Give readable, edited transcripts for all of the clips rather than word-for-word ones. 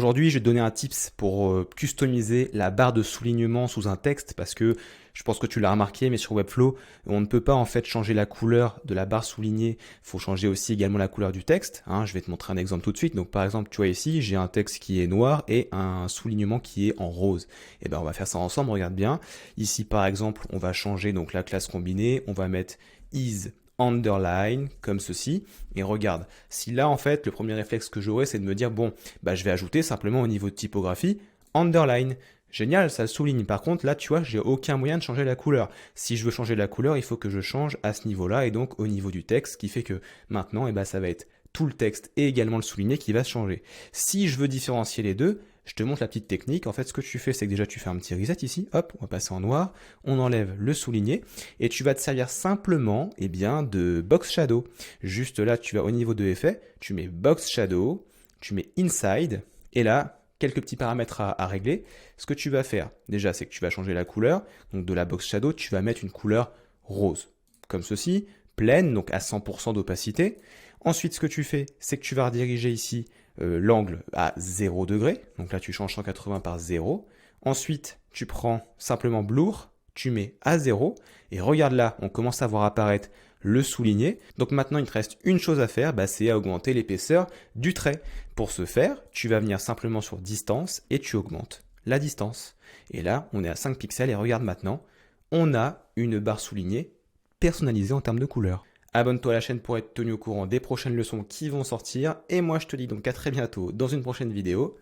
Aujourd'hui, je vais te donner un tips pour customiser la barre de soulignement sous un texte parce que je pense que tu l'as remarqué, mais sur Webflow, on ne peut pas en fait changer la couleur de la barre soulignée. Il faut changer aussi également la couleur du texte. Je vais te montrer un exemple tout de suite. Donc par exemple, tu vois ici, j'ai un texte qui est noir et un soulignement qui est en rose. Et ben on va faire ça ensemble, regarde bien. Ici par exemple, on va changer donc la classe combinée. On va mettre is underline comme ceci, et regarde, si là en fait le premier réflexe que j'aurai c'est de me dire bon je vais ajouter simplement au niveau de typographie underline. Génial, ça le souligne. Par contre, là, tu vois, j'ai aucun moyen de changer la couleur. Si je veux changer la couleur, il faut que je change à ce niveau-là et donc au niveau du texte, ce qui fait que maintenant, ça va être tout le texte et également le souligné qui va se changer. Si je veux différencier les deux, je te montre la petite technique. En fait, ce que tu fais, c'est que déjà, tu fais un petit reset ici. Hop, on va passer en noir. On enlève le souligné et tu vas te servir simplement, de box shadow. Juste là, tu vas au niveau de effet, tu mets box shadow, tu mets inside et là, quelques petits paramètres à régler. Ce que tu vas faire, déjà, c'est que tu vas changer la couleur. Donc de la box shadow, tu vas mettre une couleur rose, comme ceci, pleine, donc à 100% d'opacité. Ensuite, ce que tu fais, c'est que tu vas rediriger ici l'angle à 0 degré. Donc là, tu changes 180 par 0. Ensuite, tu prends simplement blur, tu mets à 0. Et regarde là, on commence à voir apparaître le souligner. Donc maintenant, il te reste une chose à faire, c'est à augmenter l'épaisseur du trait. Pour ce faire, tu vas venir simplement sur distance et tu augmentes la distance. Et là, on est à 5 pixels et regarde maintenant, on a une barre soulignée personnalisée en termes de couleur. Abonne-toi à la chaîne pour être tenu au courant des prochaines leçons qui vont sortir. Et moi, je te dis donc à très bientôt dans une prochaine vidéo.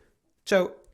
Ciao!